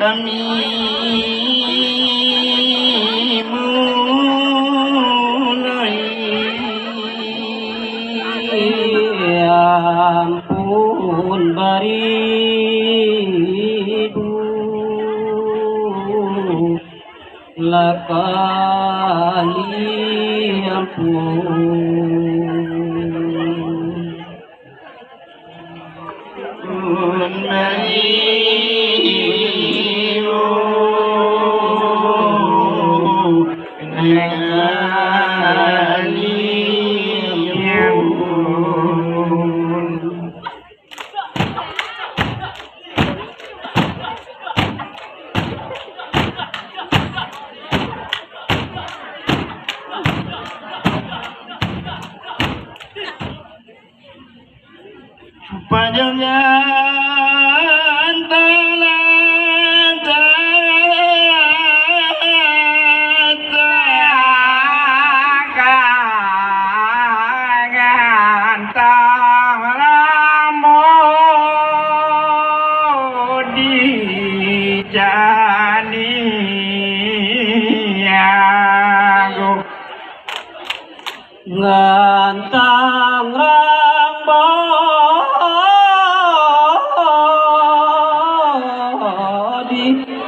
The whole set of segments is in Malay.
kami mulai ampun baridu lakali ampun panjangnya ngantang rambo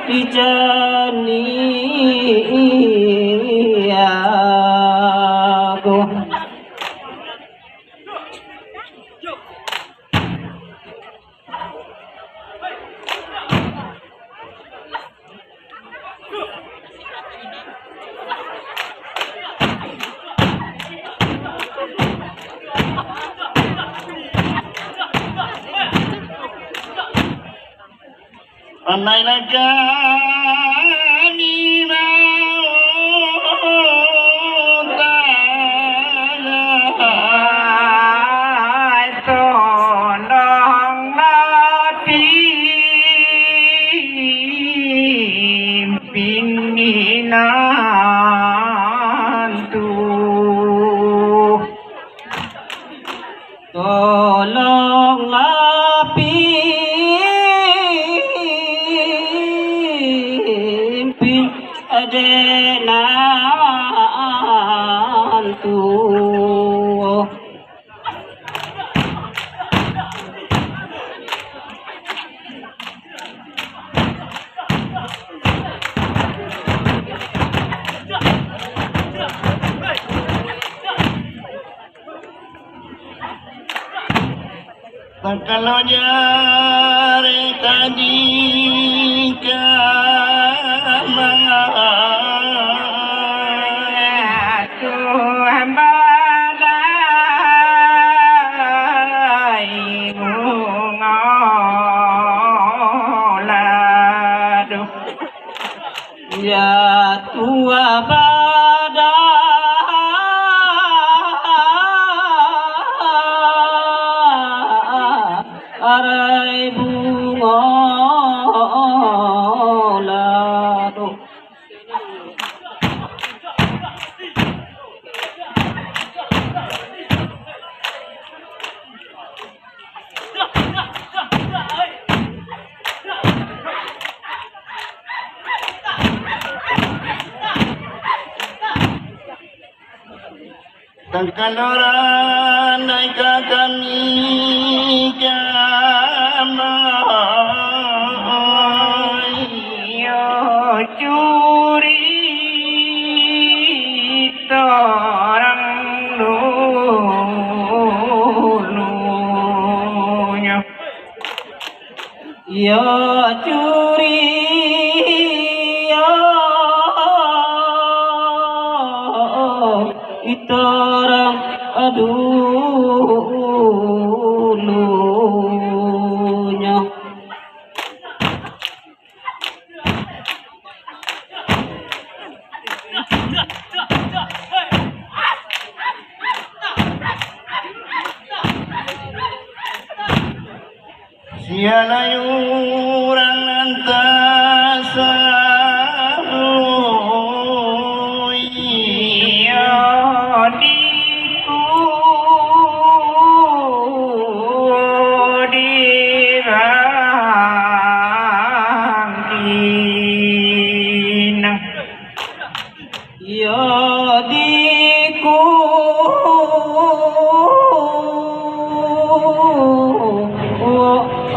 di jani aku pandai kami mau tanya tolong pimpinan tuh tolonglah tu kalau jari tadi Tuhan badai bunga ladu ya tua arai bunga lado Tangkaloran naik kami yo curi orang dulunya ya curi ya itorang dulunya siala orang antasa yadiku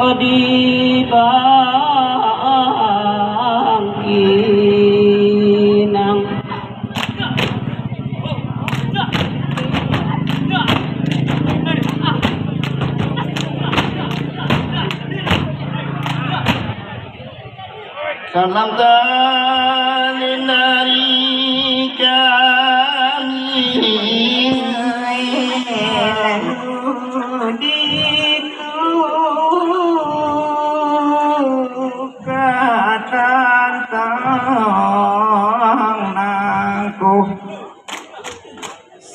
adibangkinang salam tali dari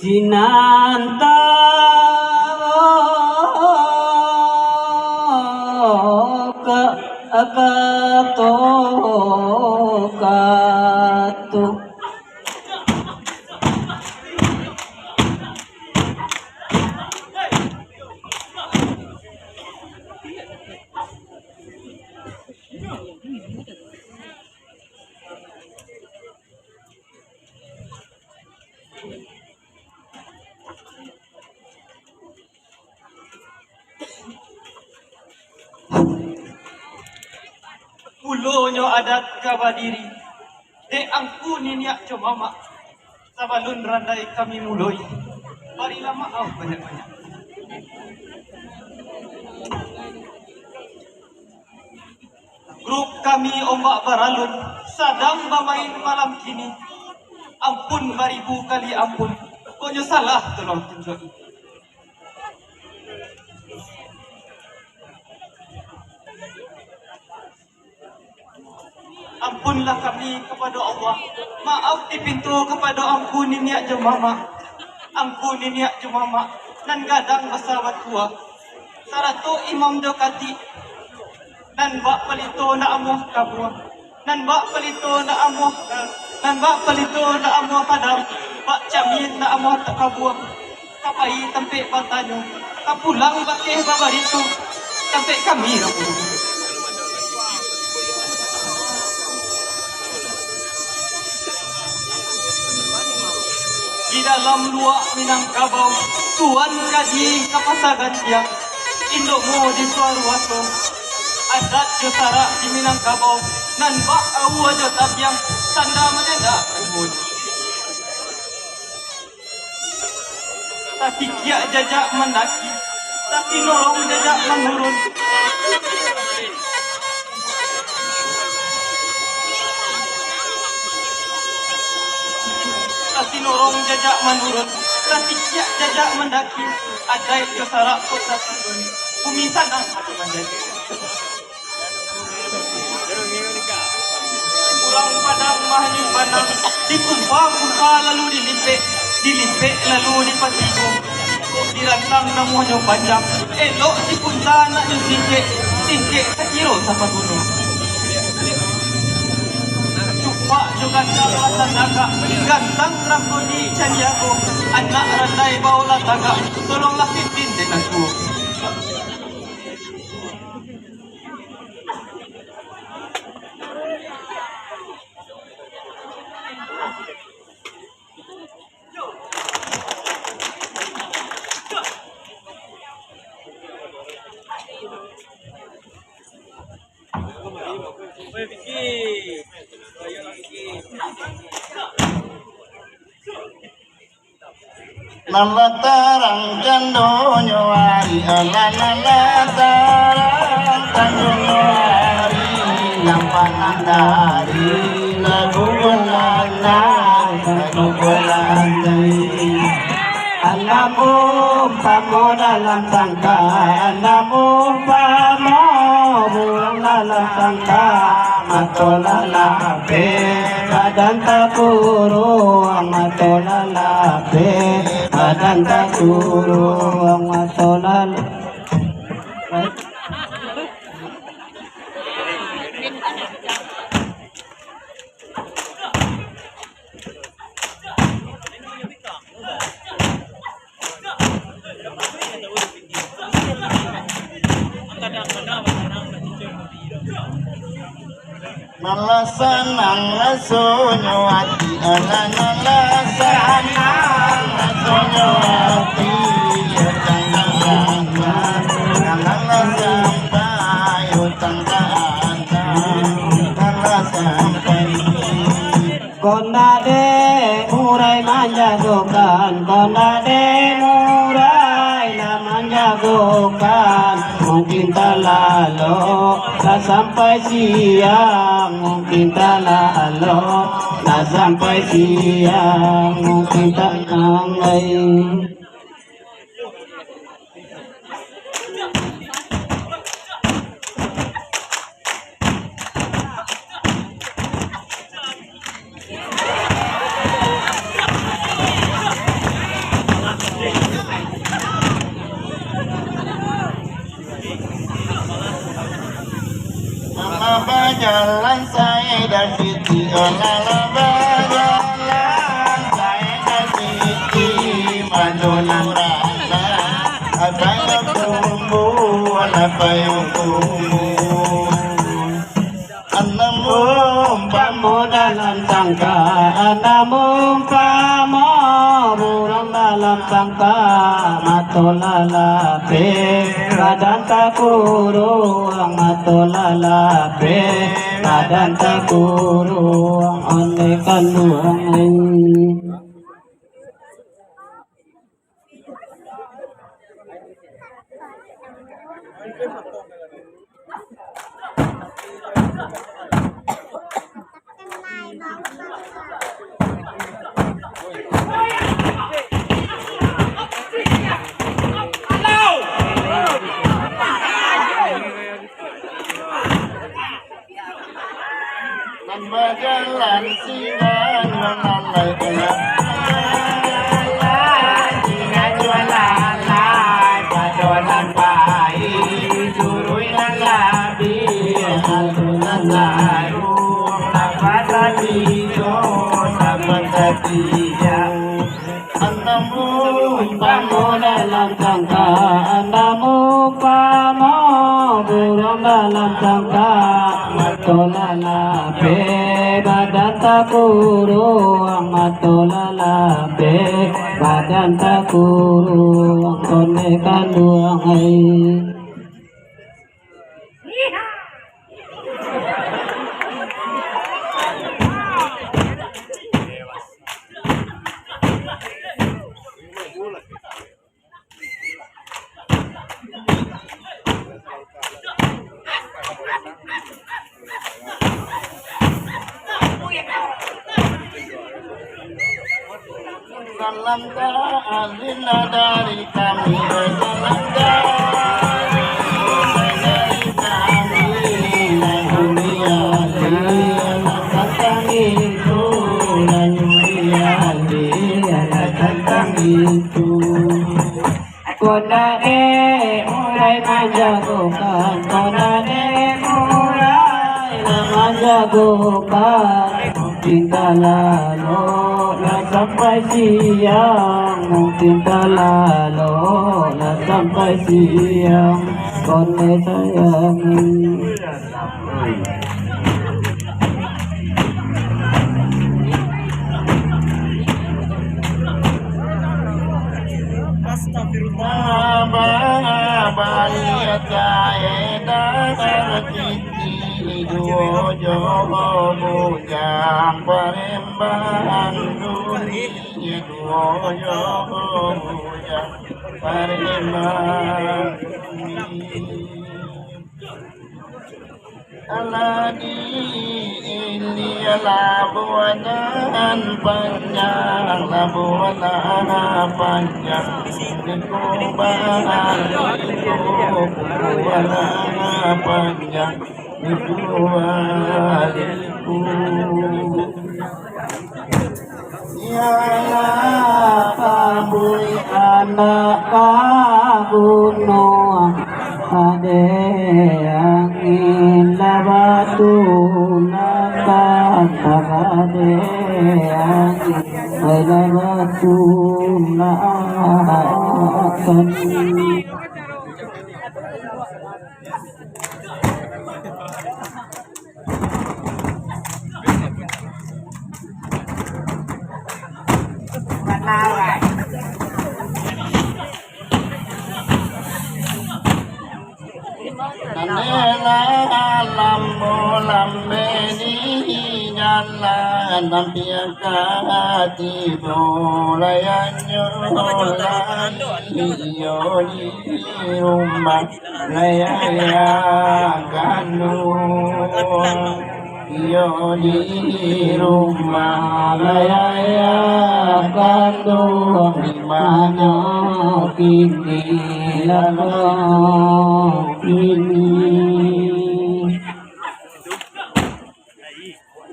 sinanta katu Ulonyo adat kabadiri, de angkunin ya comama, sabalun randai kami muloy, marilah maaf banyak-banyak. Grup kami ombak baralun, sadang bermain malam kini, ampun baribu kali ampun, konyo salah tolong tunjuk. Ampunlah kami kepada Allah. Maaf di pintu kepada ampunin ya jemama. Ampunin ya jemama. Nan gadang basawat kuah. Saratu imam dokati. Nan bak pelito na amuh kabuah. Nan bak pelito na amuh. Nan bak pelito na amuh padam. Bak camin na amuh tak kabuah. Kapai tempe bantanyo. Kapulang bakeh babarito. Tempe kami rapuh. Di dalam luak Minangkabau, tuan kadi kapasagan tiang, indokmu di Suarwaso, adat josara di Minangkabau, nan bak awu aja tabiang, tanda menenda kebun. Tapi kiak jajak mendaki, tapi norong jajak menurun. Tapi norong jajak menurun, tapi kiak jajak mendaki, ajaib josara kota Tandun, bumi tanah atau menjadi. Pulang padang mahani panang, dikumpa-kumpa lalu dilipek lalu dipatigo, dirantang namuhnya panjang, elok dipunta nak singkek sekiro sapa gunung. Cupa juga rasa naga, gantang rambuni canjago, anak randai baula taga, tolonglah pimpin denganku. Nalatarang candonyo ari ala nalatarang candonyo ari nampanang dari lagu belandai anamu pamo dalam sangka anamu pamo buang dalam sangka matola lape badan takuru matola lape badan takuru matola nalasanang lasonyo ati ala nalasanang lasonyo ati nalasampai nalasampai Konade murai manjagokan, konade murai na manjagokan. Mungkin tak lalu, tak sampai siang. Mungkin tak lalu, tak sampai siang. Mungkin tak nangai. Jalan saya dan Siti jalan saya dan Siti Madonan rasa apa yang tumbuh apa yang tumbuh anamu Pamo dalam sangka, anamu pamo burung dalam sangka, matola lape, badan takurung, matola lape, badan takurung, onekan luang. Jalan singa jualan singa jualan padolan bayi surui labi alunan laru dapat tijo dapat tiga anamu Pamo dalam sangka, anamu pamo burung dalam sangka, matola lape, badan takuru ang matulalabe badan takuru ang kone kaluang ay salam ta'alina dari kami salam dari kami dunia tentang itu dunia tentang itu Kona mulai menjagokan Kona mulai menjagokan Cinta lalu sampai siang Cinta lalu sampai siang Kone sayangi Bujang parembang dunia duoyo bujang parembang aladi ini labuanan panjang labuanan panjang dikubahan dikubahan panjang dikualiku ya kabui anak kagunung ade angin labatu nakata ade angin labatu nakakan Nandela lambo lambeni jalan nampiakati bolayanyo yoni rumah layaya kanu yoni rumah layaya kanu dimana kini lalu ini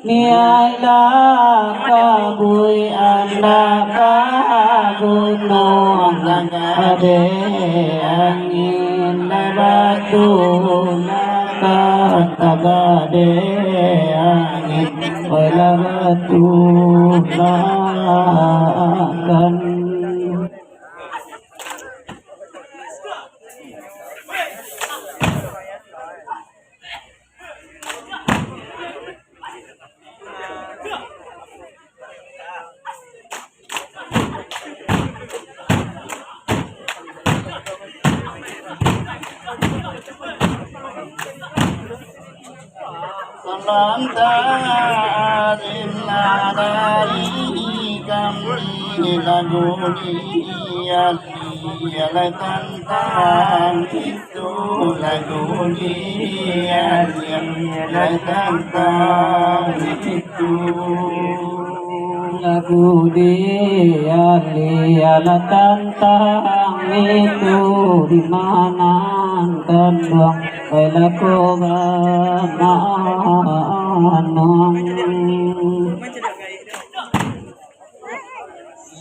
niala kabui anak kagunung ade angin batu nakatagade angin batu nakan salam ta'alimna dari kami laguni alai tentang itu laguni alai tentang itu lagu dia lihat tentang itu di mana terbuang laku bananong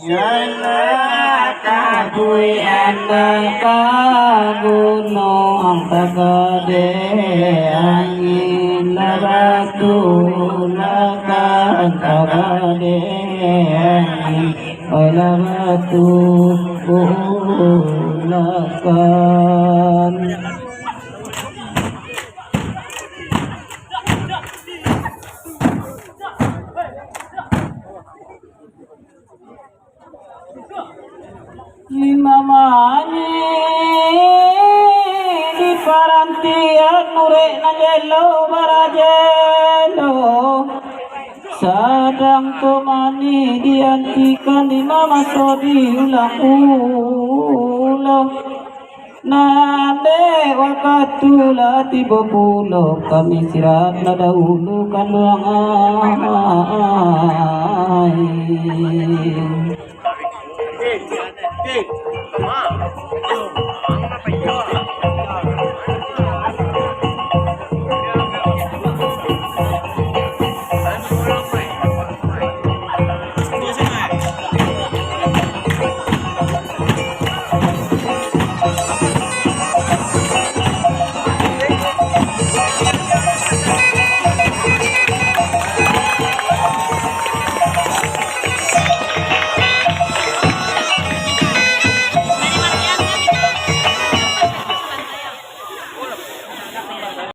yana kabui anak kagunung tagade angin labatu lakan tagade angin labatu lakan lima mani di parantian nure najelo barajelo sadang temani diantikan lima masodi ulang-ulang nade wakatula tiba pulo kami sirat na dahulu kaluangay